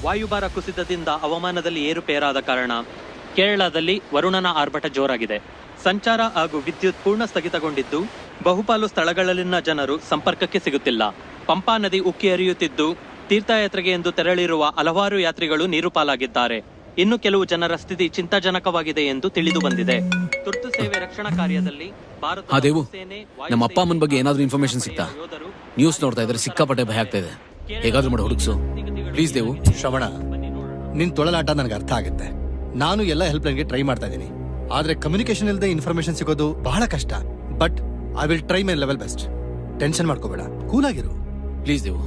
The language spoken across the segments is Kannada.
ವಾಯುಭಾರ ಕುಸಿತದಿಂದ ಹವಾಮಾನದಲ್ಲಿ ಏರುಪೇರಾದ ಕಾರಣ ಕೇರಳದಲ್ಲಿ ವರುಣನ ಆರ್ಭಟ ಜೋರಾಗಿದೆ. ಸಂಚಾರ ಹಾಗೂ ವಿದ್ಯುತ್ ಪೂರ್ಣ ಸ್ಥಗಿತಗೊಂಡಿದ್ದು ಬಹುಪಾಲು ಸ್ಥಳಗಳಲ್ಲಿನ ಜನರು ಸಂಪರ್ಕಕ್ಕೆ ಸಿಗುತ್ತಿಲ್ಲ. ಪಂಪಾ ನದಿ ಉಕ್ಕಿ ಹರಿಯುತ್ತಿದ್ದು ತೀರ್ಥಯಾತ್ರೆಗೆ ಎಂದು ತೆರಳಿರುವ ಹಲವಾರು ಯಾತ್ರಿಗಳು ನೀರು ಪಾಲಾಗಿದ್ದಾರೆ. ಇನ್ನು ಕೆಲವು ಜನರ ಸ್ಥಿತಿ ಚಿಂತಾಜನಕವಾಗಿದೆ ಎಂದು ತಿಳಿದು ಬಂದಿದೆ. ತುರ್ತು ಸೇವೆ ರಕ್ಷಣಾ ಕಾರ್ಯದಲ್ಲಿ ಭಾರತ ಸೇನೆ ನಮ್ಮ ಅಪ್ಪ ಅಮ್ಮನ ಬಗ್ಗೆ ಏನಾದ್ರೂ ಇನ್ಫಾರ್ಮೇಶನ್ ಸಿಗ್ತಾ? ನ್ಯೂಸ್ ನೋಡ್ತಾ ಇದ್ರೆ ಸಿಕ್ಕಾಪಟ್ಟೆ ಭಯ ಆಗ್ತಾ ಇದೆ. ಹೇಗಾದ್ರೂ ಮಾಡಿ ಹುಡುಕ್ಸು ಪ್ಲೀಸ್. ದೇವು, ಶ್ರವಣ, ನಿನ್ ತೊಳಲಾಟ ನನಗೆ ಅರ್ಥ ಆಗುತ್ತೆ. ನಾನು ಎಲ್ಲ ಹೆಲ್ಪ್ ಲೈನ್ಗೆ ಟ್ರೈ ಮಾಡ್ತಾ ಇದ್ದೀನಿ. ಆದ್ರೆ ಕಮ್ಯುನಿಕೇಶನ್ ಇಲ್ಲದೆ ಇನ್ಫಾರ್ಮೇಶನ್ ಸಿಗೋದು ಬಹಳ ಕಷ್ಟ. But I will try my level best. Tension ಮಾಡ್ಕೋಬೇಡ, ಕೂಲ್ ಆಗಿರು ಪ್ಲೀಸ್. ದೇವು,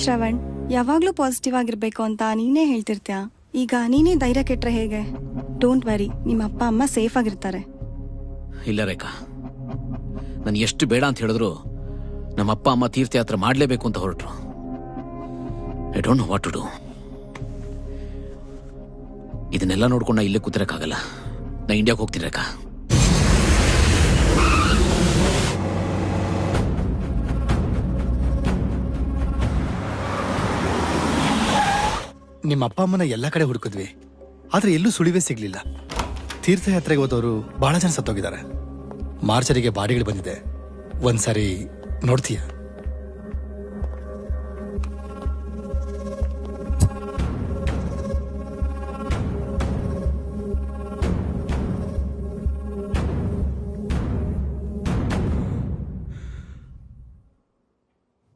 ಶ್ರವಣ್, ಯಾವಾಗ್ಲೂ ಪಾಸಿಟಿವ್ ಆಗಿರ್ಬೇಕು ಅಂತ ನೀನೇ ಹೇಳ್ತಿರ್ತೀಯ. ಈಗ ನೀನೇ ಧೈರ್ಯ ಕೆಟ್ರೆ ಹೇಗೆ? ಡೋಂಟ್ ವರಿ, ನಿಮ್ಮ ಅಪ್ಪ ಅಮ್ಮ ಸೇಫ್ ಆಗಿರ್ತಾರೆ. ಇಲ್ಲ ರೇಖಾ, ನಾನು ಎಷ್ಟು ಬೇಡ ಅಂತ ಹೇಳಿದ್ರು ನಮ್ಮ ಅಪ್ಪ ಅಮ್ಮ ತೀರ್ಥಯಾತ್ರೆ ಮಾಡಲೇಬೇಕು ಅಂತ ಹೊರಟ್ರು. I don't know what to do. ಇದನ್ನೆಲ್ಲ ನೋಡ್ಕೊಂಡು ನಾ ಇಲ್ಲೇ ಕೂತಿರಕ್ಕಾಗಲ್ಲ. ನಾ ಇಂಡಿಯಾಗೆ ಹೋಗ್ತೀನಿ ರೇಖಾ. ನಿಮ್ಮ ಅಪ್ಪ ಅಮ್ಮನ ಎಲ್ಲ ಕಡೆ ಹುಡುಕಿದ್ವಿ, ಆದ್ರೆ ಎಲ್ಲೂ ಸುಳಿವೇ ಸಿಗ್ಲಿಲ್ಲ. ತೀರ್ಥಯಾತ್ರೆಗೆ ಹೋದವರು ಬಹಳ ಜನ ಸತ್ತೋಗಿದ್ದಾರೆ. ಮಾರ್ಚರಿಗೆ ಬಾಡಿಗಳು ಬಂದಿದೆ. ಒಂದ್ಸಾರಿ ನೋಡ್ತೀಯ?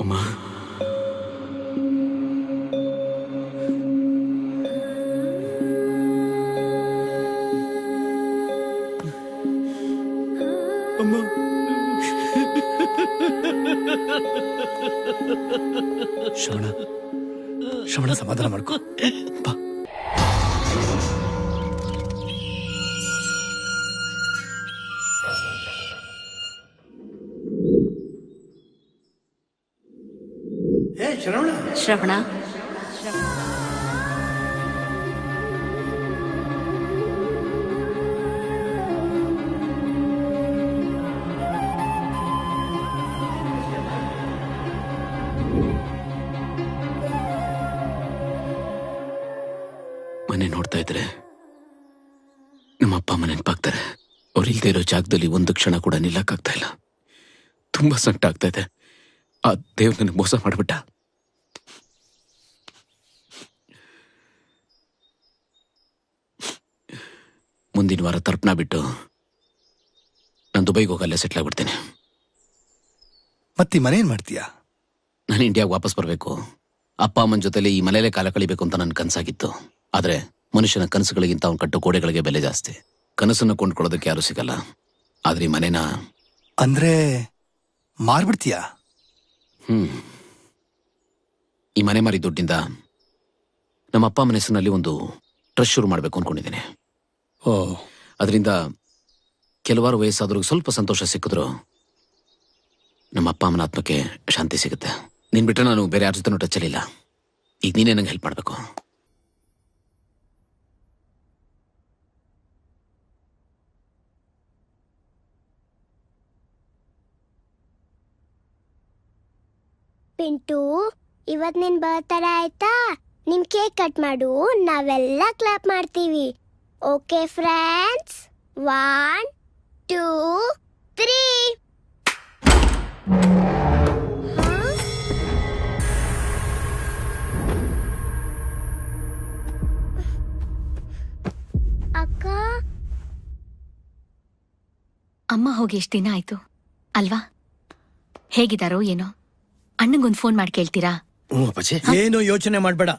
ಅಮ್ಮ, ಶ್ರವಣ, ಶ್ರವಣ, ಸಮಾಧಾನ ಮಾಡ್ಕೋ. ಬಾ. ಶ್ರವಣ, ಮನೆ ನೋಡ್ತಾ ಇದ್ರೆ ನಮ್ಮ ಅಪ್ಪ ಅಮ್ಮ ನೆನಪಾಗ್ತಾರೆ. ಅವ್ರು ಇಲ್ದೇ ಇರೋ ಜಾಗದಲ್ಲಿ ಒಂದು ಕ್ಷಣ ಕೂಡ ನಿಲ್ಲಕ್ಕಾಗ್ತಾ ಇಲ್ಲ. ತುಂಬಾ ಸಂಕಟ ಆಗ್ತಾ ಇದೆ. ಆ ದೇವ್ರು ನನಗೆ ಮೋಸ ಮಾಡ್ಬಿಟ್ಟ. ಮುಂದಿನ ವಾರ ತರ್ಪಣ ಬಿಟ್ಟು ನಾನು ದುಬೈಗೆ ಹೋಗಲ್ಲೇ ಸೆಟ್ಲ್ ಆಗ್ಬಿಡ್ತೇನೆ. ಮತ್ತೆ ಮನೆ ಏನ್ ಮಾಡ್ತೀಯಾ? ನಾನು ಇಂಡಿಯಾಗೆ ವಾಪಸ್ ಬರಬೇಕು. ಅಪ್ಪ ಅಮ್ಮನ ಜೊತೆಲಿ ಈ ಮನೆಯಲ್ಲೇ ಕಾಲ ಕಳಿಬೇಕು ಅಂತ ನನ್ನ ಕನಸಾಗಿತ್ತು. ಆದ್ರೆ ಮನುಷ್ಯನ ಕನಸುಗಳಿಗಿಂತ ಅವನು ಕಟ್ಟೋ ಗೋಡೆಗಳಿಗೆ ಬೆಲೆ ಜಾಸ್ತಿ. ಕನಸನ್ನು ಕೊಂಡ್ಕೊಳ್ಳೋದಕ್ಕೆ ಯಾರು ಸಿಗಲ್ಲ. ಆದ್ರೆ ಈ ಮನೆನ ಅಂದ್ರೆ ಮಾರ್ಬಿಡ್ತೀಯಾ? ಈ ಮನೆ ಮಾರಿ ದುಡ್ಡಿಂದ ನಮ್ಮ ಅಪ್ಪ ಅಮ್ಮನ ಹೆಸರಿನಲ್ಲಿ ಒಂದು ಟ್ರಸ್ಟ್ ಶುರು ಮಾಡಬೇಕು ಅನ್ಕೊಂಡಿದ್ದೀನಿ. ಅದರಿಂದ ಕೆಲವಾರು ವಯಸ್ಸಾದ್ರೂ ಸ್ವಲ್ಪ ಸಂತೋಷ ಸಿಕ್ಕಿದ್ರು ನಮ್ಮ ಅಪ್ಪ ಅಮ್ಮನ ಆತ್ಮಕ್ಕೆ ಶಾಂತಿ ಸಿಗುತ್ತೆ. ನೀನ್ ಬಿಟ್ರೆ ನಾನು ಬೇರೆ ಯಾರ ಜೊತೆ ಟಚ್ಚಲ್ಲಿಲ್ಲ. ಈಗ ನೀನೇ ನಂಗೆ ಹೆಲ್ಪ್ ಮಾಡಬೇಕು. ಪಿಂಟು, ಇವತ್ ನಿನ್ ಬರ್ತ್ಡೇ ಆಯ್ತಾ? ನಿಮ್ ಕೇಕ್ ಕಟ್ ಮಾಡು, ನಾವೆಲ್ಲ ಕ್ಲಾಪ್ ಮಾಡ್ತೀವಿ. Okay friends? 1 2 3. ಅಕ್ಕ, ಅಮ್ಮ ಹೋಗಿ ಎಷ್ಟು ದಿನ ಆಯ್ತು ಅಲ್ವಾ? ಹೇಗಿದಾರೋ ಏನೋ. ಅಣ್ಣಂಗೊಂದು ಫೋನ್ ಮಾಡಿ ಕೇಳ್ತೀರಾ? ಏನು ಯೋಚನೆ ಮಾಡ್ಬೇಡ,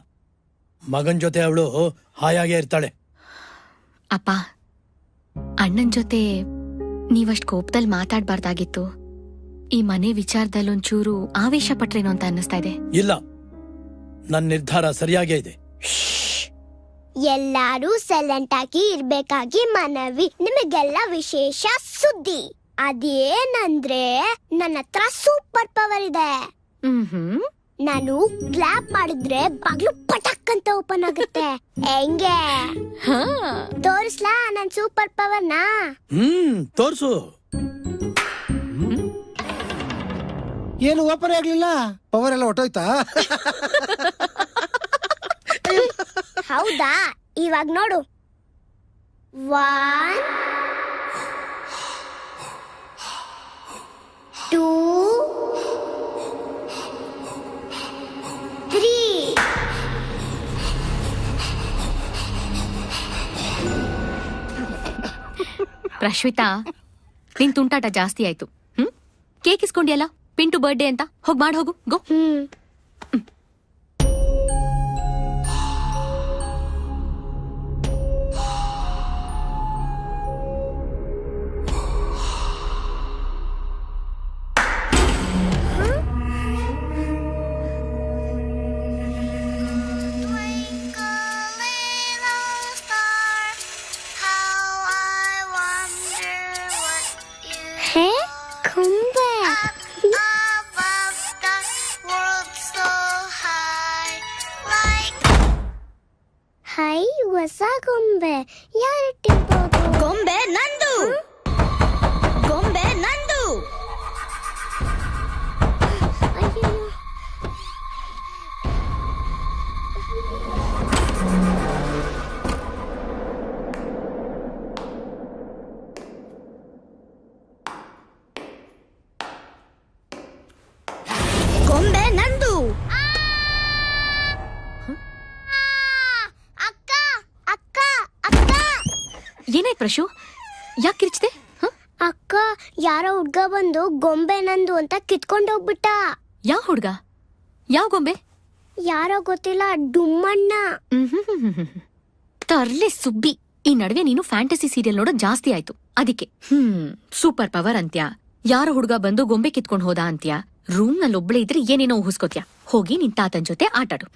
ಮಗನ್ ಜೊತೆ ಅವಳು ಹಾಯಾಗೆ ಇರ್ತಾಳೆ. ಅಪ್ಪ, ಅಣ್ಣನ್ ಜೊತೆ ನೀವಷ್ಟು ಕೋಪದಲ್ಲಿ ಮಾತಾಡ್ಬಾರ್ದಾಗಿತ್ತು. ಈ ಮನೆ ವಿಚಾರದಲ್ಲಿ ಒಂಚೂರು ಆವೇಶ ಪಟ್ರೇನೋ ಅಂತ ಅನ್ನಿಸ್ತಾ ಇದೆ. ಇಲ್ಲ, ನನ್ನ ನಿರ್ಧಾರ ಸರಿಯಾಗೇ ಇದೆ. ಎಲ್ಲಾರು ಸೈಲೆಂಟ್ ಆಗಿ ಇರ್ಬೇಕಾಗಿ ಮನವಿ. ನಿಮಗೆಲ್ಲ ವಿಶೇಷ ಸುದ್ದಿ. ಅದೇನಂದ್ರೆ ನನ್ನ ಹತ್ರ ಸೂಪರ್ ಪವರ್ ಇದೆ. ನಾನು ಕ್ಲಾಪ್ ಮಾಡಿದ್ರೆ ಬಾಗ್ಲು ಪಟಕ್ ಅಂತ ಓಪನ್ ಆಗುತ್ತೆ. ಹೆಂಗೆ ತೋರಿಸ್ಲಾ ನನ್ ಸೂಪರ್ ಪವರ್ನ? ತೋರ್ಸು. ಏನು ಓಪನ್ ಆಗ್ಲಿಲ್ಲ? ಪವರ್ ಎಲ್ಲ ಹೊಟ್ಟೋಯ್ತಾ? ಹೌದಾ, ಇವಾಗ ನೋಡು. 1 2 3. ಪ್ರಶ್ವಿತಾ, ನಿನ್ ತುಂಟಾಟ ಜಾಸ್ತಿ ಆಯ್ತು. ಕೇಕ್ ಇಸ್ಕೊಂಡಿಯಲ್ಲ, ಪಿಂಟು ಬರ್ಡೇ ಅಂತ. ಹೋಗ್ ಮಾಡ್ ಹೋಗು, ಗೋ. ಹೇ ಗೊಂಬೆ. ಹೈ, ಹೊಸ ಗೊಂಬೆ ಯಾರಿಟ್ಟಿರ್ಬೋದು? ಗೊಂಬೆ ನಂದು. ಗೊಂಬೆ ನಂದು. ಅಯ್ಯೋ, ಗೊಂಬೆ ನಂದು. ಅಕ್ಕ ಅಕ್ಕ ಅಕ್ಕ ಏನಾಯ್ತು ಪ್ರಶು? ಯಾಕೆ ಕಿರ್ಚಿದೆ? ಅಕ್ಕ, ಯಾರೋ ಹುಡ್ಗ ಬಂದು ಗೊಂಬೆ ನಂದು ಅಂತ ಕಿತ್ಕೊಂಡು ಹೋಗ್ಬಿಟ್ಟ. ಯಾವ ಹುಡ್ಗ? ಯಾವ ಗೊಂಬೆ? ಯಾರೋ ಗೊತ್ತಿಲ್ಲ, ಡುಮ್ಮಣ್ಣ. ತರ್ಲೆ ಸುಬ್ಬಿ, ಈ ನಡುವೆ ನೀನು ಫ್ಯಾಂಟಸಿ ಸೀರಿಯಲ್ ನೋಡೋದ್ ಜಾಸ್ತಿ ಆಯ್ತು. ಅದಕ್ಕೆ ಸೂಪರ್ ಪವರ್ ಅಂತ್ಯ, ಯಾರೋ ಹುಡ್ಗ ಬಂದು ಗೊಂಬೆ ಕಿತ್ಕೊಂಡ್ ಹೋದ ಅಂತ್ಯ. ರೂಮ್ ನಲ್ಲಿ ಒಬ್ಳೆ ಇದ್ರೆ ಏನೇನೋ ಊಹಿಸ್ಕೋತ್ಯಾ. ಹೋಗಿ ನಿನ್ ತಾತನ್ ಜೊತೆ ಆಟಾಡು.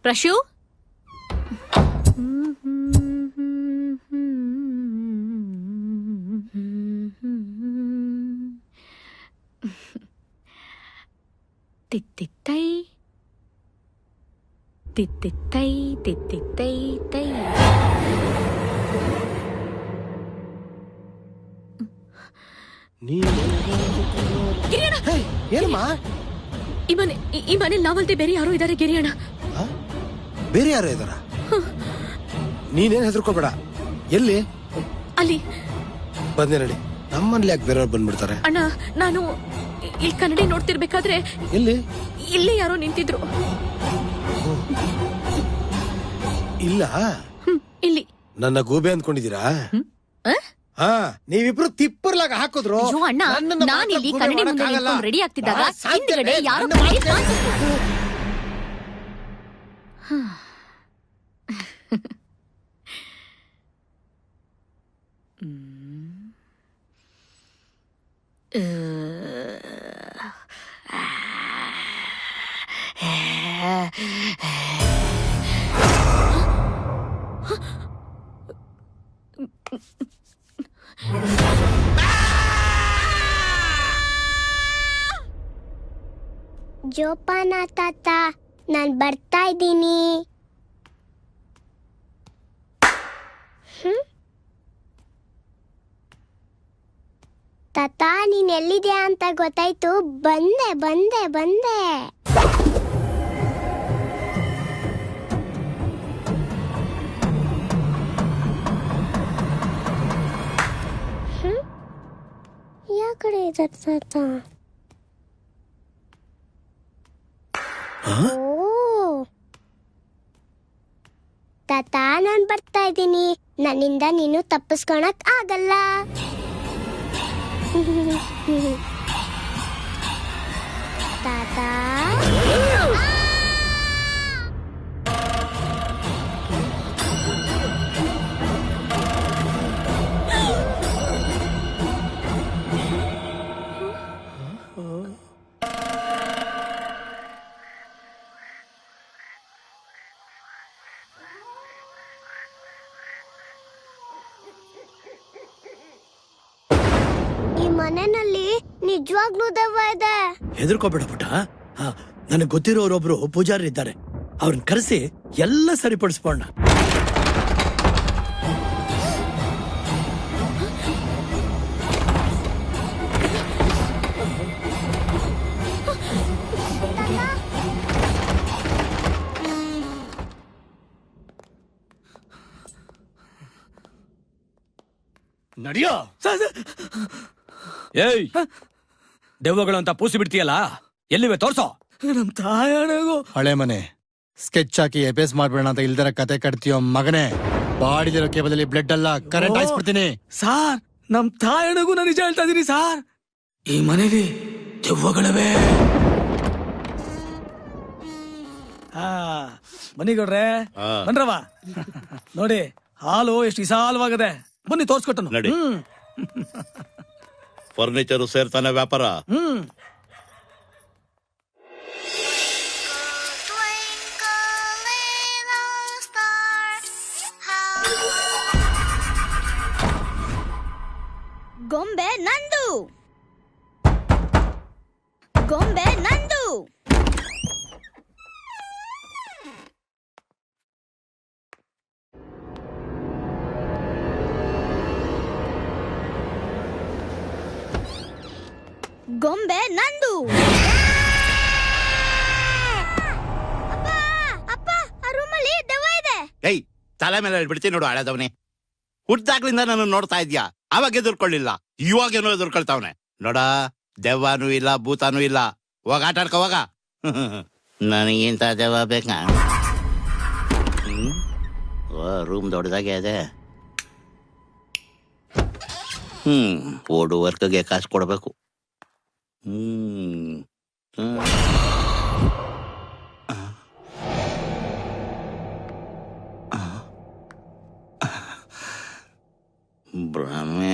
ಪ್ರಶು, ತಿತ್ತಿತ್ತೈ ತಿತ್ತಿತ್ತೈ ತಿತ್ತಿತ್ತೈ ತೈ. ಏನಮ್ಮ? ಈ ಮನೆ ನಾವಲ್ದೆ ಬೇರೆ ಯಾರೋ ಇದಾರೆ ಗಿರಿಯಣ್ಣ. ಬೇರೆ ಯಾರೋ ಇದಾರ? ನೀನೇನ್ ಹೆದರ್ಕೋಬೇಡ. ಎಲ್ಲಿ? ಅಲ್ಲಿ ಬಂದೆ ನಡಿ. ನಮ್ಮಲ್ಲಿ ಯಾಕೆ ಬೇರೆಯವ್ರು ಬಂದ್ಬಿಡ್ತಾರೆ? ಅಣ್ಣ, ನಾನು ಇಲ್ಲಿ ಕನ್ನಡಿ ನೋಡ್ತಿರ್ಬೇಕಾದ್ರೆ ಎಲ್ಲಿ? ಇಲ್ಲೇ ಯಾರೋ ನಿಂತಿದ್ರು. ಇಲ್ಲ, ಇಲ್ಲಿ. ನನ್ನ ಗೂಬೆ ಅಂದ್ಕೊಂಡಿದ್ದೀರಾ? ಹಾ, ನೀವಿಬ್ರು ತಿಪ್ಪರ್ಲಾಗ ಹಾಕಿದ್ರು. ಅಯ್ಯೋ ಅಣ್ಣ, ನಾನಿಲ್ಲಿ ಕನ್ನಡಿ ಮುಂದೆ ನಿಂತ್ಕೊಂಡು ರೆಡಿ ಆಗ್ತಿದ್ದಾಗ ಹಿಂದ್ಗಡೆ ಯಾರೋ ಕನ್ನಡಿ ಕಾಣಿಸ್ತು. ಜೋಪಾನ ತಾತ, ನಾನ್ ಬರ್ತಾ ಇದ್ದೀನಿ. ತಾತ, ನೀನ್ ಎಲ್ಲಿದ್ಯಾ ಅಂತ ಗೊತ್ತಾಯ್ತು. ಬಂದೆ ಬಂದೆ ಬಂದೆ. ಯಾ ಕಡೆ ಇದೆ ತಾತ? ತಾತ, ನಾನ್ ಬರ್ತಾ ಇದ್ದೀನಿ. ನನ್ನಿಂದ ನೀನು ತಪ್ಪಿಸ್ಕೊಳಕ್ ಆಗಲ್ಲ. ತಾತ, ಮನೆಯಲ್ಲಿ ನಿಜವಾಗ್ಲೂ ದೆವ್ವ ಇದೆ. ಹೆದರ್ಕೋಬೇಡ ಪುಟ್ಟ. ನನಗೆ ಗೊತ್ತಿರೋರೊಬ್ರು ಪೂಜಾರಿ ಇದ್ದಾರೆ, ಅವ್ರನ್ನ ಕರೆಸಿ ಎಲ್ಲ ಸರಿಪಡಿಸ್ಬೋಣ. ನಡಿಯೋ. ಏಯ್, ದೆವ್ವಗಳು ಅಂತ ಪೂಸಿ ಬಿಡ್ತೀಯಲ್ಲ, ಎಲ್ಲಿವೆ ತೋರ್ಸೋ. ನಮ್ ತಾಯಣಗೂ ಹಳೆ ಮನೆ ಸ್ಕೆಚ್ ಹಾಕಿ ಎಪೇಸ್ ಮಾಡ್ಬೇಡ ಅಂತ ಇಲ್ದರ ಕತೆ ಕಟ್ತೀಯೋ ಮಗನೇ. ಬಾಡಿಲಿರೋ ಕೇಬಲ್ ಅಲ್ಲಿ ಬ್ಲಡ್ ಅಲ್ಲ, ಕರೆಂಟ್ ಹಾಯಿಸ್ಬಿಡ್ತೀನಿ. ಸಾರ್, ನಮ್ ತಾಯಣಗೂ ನಾನು ನಿಜ ಹೇಳ್ತಾ ಇದೀನಿ ಸಾರ್. ಈ ಮನೆಗೆ ದೆವ್ವಗಳವೇ. ಬನ್ನಿಗೌಡ್ರೆ, ಬನ್ರವ. ನೋಡಿ ಹಾಲು ಎಷ್ಟು ವಿಶಾಲವಾಗದೆ. ಬನ್ನಿ ತೋರ್ಸ್ಕೊಟ್ಟನು. ನಡಿ. ಫರ್ನಿಚರು ಸೇರ್ತಾನೆ ವ್ಯಾಪಾರ. ಗೊಂಬೆ ನಂದು. ಗೊಂಬೆ ನಂದು. ಗೊಂಬೆ ನಂದು. ಅಪ್ಪ, ಅಪ್ಪ, ಆ ರೂಮಲ್ಲಿ ದೆವ್ವ ಇದೆ. ಏಯ್, ತಲೆ ಮೇಲೆ ಬಿಡ್ತೀನಿ ನೋಡು ಹಳೆದವನೇ. ಹುಟ್ಟಾಗ್ಲಿಂದ ನಾನು ನೋಡ್ತಾ ಇದ್ಯಾ, ಅವಾಗ ಎದುರ್ಕೊಳ್ಳಿಲ್ಲ, ಇವಾಗೇನೋ ಎದುರ್ಕೊಳ್ತಾವನೆ ನೋಡ. ದೆವ್ವನೂ ಇಲ್ಲ, ಭೂತಾನೂ ಇಲ್ಲ. ಹೋಗ ಆಟ ಆಡ್ಕೊ ಹೋಗ. ನನಗಿಂತ ದೆವ್ವ ಬೇಕಾ? ರೂಮ್ ದೊಡ್ಡದಾಗೆ ಇದೆ. ಓಡು ವರ್ಕ್ಗೆ ಕಾಸು ಕೊಡ್ಬೇಕು. ಭ್ರಮೆ.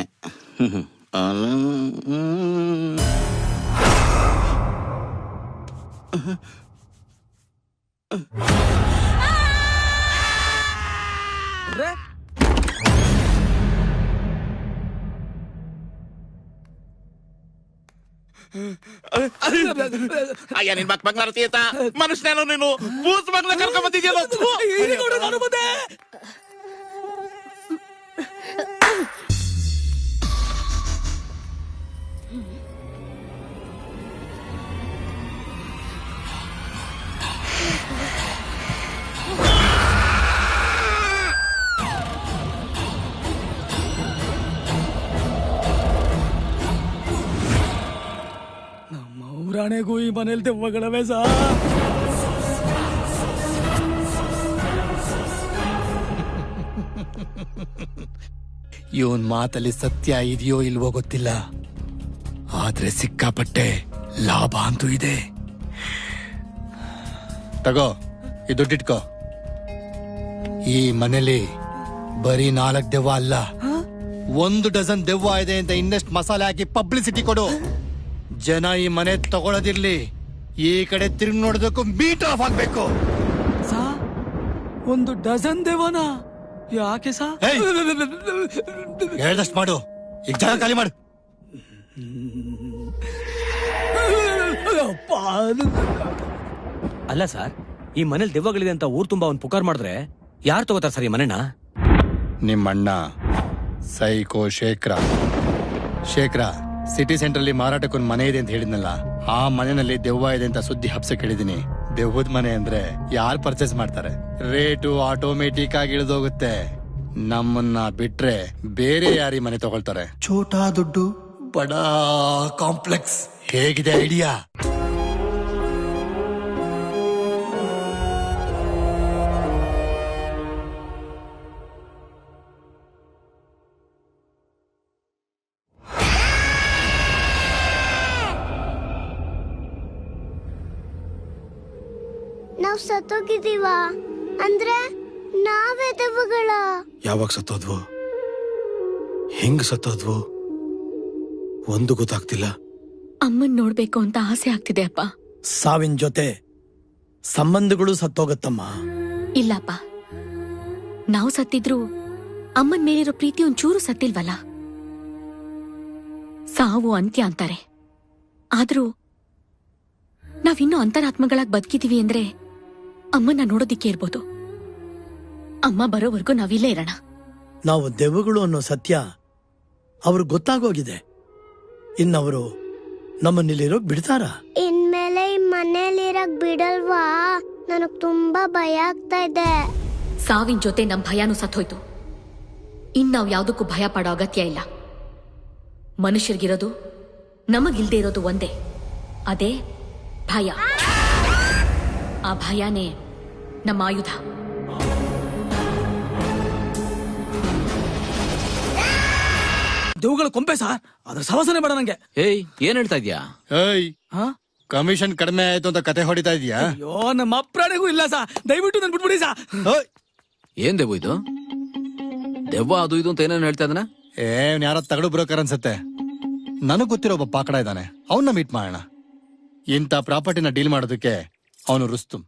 ಅಯ್ಯ, ನಿನ್ ಮಕ್ ಬಂಗಾರ ತೀತ ಮನುಷ್ಯನೇನು ನೀನು? ಬೂಸ್ ಮಗ್ನ ಕರ್ಕೊಂಡ್ ಬಂದಿದ್ಯಲ್ಲ. ನಾನು ಬಂದೆ. ಊರಾಣೆಗೂ ಈ ಮನೇಲಿ ದೆವ್ವಗಳವೇ ಸಾ. ಇವನ್ ಮಾತಲ್ಲಿ ಸತ್ಯ ಇದೆಯೋ ಇಲ್ವೋ ಗೊತ್ತಿಲ್ಲ, ಆದ್ರೆ ಸಿಕ್ಕಾಪಟ್ಟೆ ಲಾಭ ಅಂತೂ ಇದೆ. ತಗೋ, ಈ ದುಡ್ಡಿಟ್ಕೋ. ಈ ಮನೇಲಿ ಬರೀ 4 ದೆವ್ವ ಅಲ್ಲ, 1 ಡಜನ್ ದೆವ್ವ ಇದೆ ಅಂತ ಇನ್ನಷ್ಟು ಮಸಾಲೆ ಹಾಕಿ ಪಬ್ಲಿಸಿಟಿ ಕೊಡು. ಜನ ಈ ಮನೆ ತಗೊಳ್ಳೋದಿರ್ಲಿ, ಈ ಕಡೆ ತಿರುಗಿ ನೋಡೋದಕ್ಕೂ ಮೀಟರ್ ಆಫ್ ಆಗ್ಬೇಕು. 1 ಡಜನ್ ದೆವ್ವನ? ಯಾಕೆ ಸಾ? ಹೇಳ್ದಷ್ಟು ಮಾಡು, ಈಗ ಜಾಗ ಖಾಲಿ ಮಾಡು. ಅಲ್ಲ ಸರ್, ಈ ಮನೇಲಿ ದೆವ್ವಗಳಿದೆ ಅಂತ ಊರ್ ತುಂಬಾ ಒಂದ್ ಪುಕಾರ್ ಮಾಡಿದ್ರೆ ಯಾರು ತಗೋತಾರ ಸರ್ ಈ ಮನೆನ? ನಿಮ್ಮಣ್ಣ ಸೈಕೋ ಶೇಖರ ಸಿಟಿ ಸೆಂಟ್ರಲ್ಲಿ ಮಾರಾಟಕ್ಕೊಂದು ಮನೆ ಇದೆ ಅಂತ ಹೇಳಿದ್ನಲ್ಲ, ಆ ಮನೆಯಲ್ಲಿ ದೆವ್ವ ಇದೆ ಅಂತ ಸುದ್ದಿ ಹಬ್ಸ ಕೇಳಿದೀನಿ. ದೆವ್ವದ ಮನೆ ಅಂದ್ರೆ ಯಾರು ಪರ್ಚೇಸ್ ಮಾಡ್ತಾರೆ? ರೇಟು ಆಟೋಮೆಟಿಕ್ ಆಗಿ ಇಳಿದೋಗುತ್ತೆ. ನಮ್ಮನ್ನ ಬಿಟ್ರೆ ಬೇರೆ ಯಾರಿ ಮನೆ ತಗೊಳ್ತಾರೆ? ಛೋಟಾ ದುಡ್ಡು ಬಡಾ ಕಾಂಪ್ಲೆಕ್ಸ್. ಹೇಗಿದೆ ಐಡಿಯಾ? ನಾವ್ ಸತ್ತೋಗಿದೀವ ಅಂದ್ರೆ ನಾವೇ ದೆವ್ವಗಳ? ಯಾವಾಗ ಸತ್ತೋದ್ವು, ಹೆಂಗ್ ಸತ್ತೋದ್ವು ಒಂದು ಗೊತ್ತಾಗ್ತಿಲ್ಲ. ಅಮ್ಮನ್ ನೋಡ್ಬೇಕು ಅಂತ ಆಸೆ ಆಗ್ತಿದೆ ಅಪ್ಪ. ಸಾವಿನ ಜೊತೆ ಸಂಬಂಧಗಳು ಸತ್ತೋಗತ್ತಮ್ಮ. ಇಲ್ಲಪ್ಪ, ನಾವು ಸತ್ತಿದ್ರು ಅಮ್ಮನ್ ಮೇಲಿರೋ ಪ್ರೀತಿ ಒಂಚೂರು ಸತ್ತಿಲ್ವಲ್ಲ. ಸಾವು ಅಂತ್ಯ ಅಂತಾರೆ. ಆದ್ರೂ ನಾವಿನ್ನೂ ಅಂತರಾತ್ಮಗಳಾಗಿ ಬದುಕಿದೀವಿ ಅಂದ್ರೆ ಅಮ್ಮನ ನೋಡೋದಿಕ್ಕೆ ಇರ್ಬೋದು. ಅಮ್ಮ ಬರೋವರೆಗೂ ನಾವಿಲ್ಲೇ ಇರೋಣ. ನಾವು ದೆವ್ವಗಳು ಅನ್ನೋ ಸತ್ಯ ಅವ್ರಿಗೆ ಗೊತ್ತಾಗೋಗಿದೆ. ಇನ್ನವರು ನಮ್ಮನ್ನಿಲ್ಲಿರೋಕ್ ಬಿಡ್ತಾರ? ಇನ್ಮೇಲೆ ಈ ಮನೇಲಿರಕ್ ಬಿಡಲ್ವಾ? ನನಗ್ ತುಂಬಾ ಭಯ ಆಗ್ತಾ ಇದೆ. ಸಾವಿನ ಜೊತೆ ನಮ್ ಭಯನೂ ಸತ್ತೋಯ್ತು. ಇನ್ನಾವ್ ಯಾವ್ದಕ್ಕೂ ಭಯ ಪಡೋ ಅಗತ್ಯ ಇಲ್ಲ. ಮನುಷ್ಯರಿಗಿರೋದು ನಮಗಿಲ್ದೇ ಇರೋದು ಒಂದೇ, ಅದೇ ಭಯ. ಆ ಭಯನೇ ನಮ್ಮ ಆಯುಧ. ದೇವುಗಳ ಕೊಂಪೆ ಸರ್, ಅದ್ರ ಸವಾಸನೆ ಬೇಡ ನಂಗೆ. ಏಯ್, ಏನ್ ಹೇಳ್ತಾ ಇದ್ಯಾ? ಏಯ್, ಕಮಿಷನ್ ಕಡಿಮೆ ಆಯ್ತು ಅಂತ ಕತೆ ಹೊಡಿತಾ ಇದೀಯಾ? ಅಯ್ಯೋ, ನಮ್ಮ ಅಪ್ರಾಣಿಗೂ ಇಲ್ಲ ಸಾ, ದಯವಿಟ್ಟು ನನ್ ಬಿಟ್ಬಿಡಿ ಸಾ. ಏನ್ ದೆವ್ವ ಇದು? ದೆವ್ವ ಅದು ಇದು ಅಂತ ಏನೇನು ಹೇಳ್ತಾ ಇದನ್ನ? ಯಾರ ತಗಡು ಬ್ರೋಕರ್ ಅನ್ಸತ್ತೆ. ನನಗ್ ಗೊತ್ತಿರೋ ಒಬ್ಬ ಪಾಕಡ ಇದ್ದಾನೆ, ಅವನ್ನ ಮೀಟ್ ಮಾಡೋಣ. ಇಂಥ ಪ್ರಾಪರ್ಟಿನ ಡೀಲ್ ಮಾಡೋದಕ್ಕೆ ಅವನು ರುಸ್ತುಂ.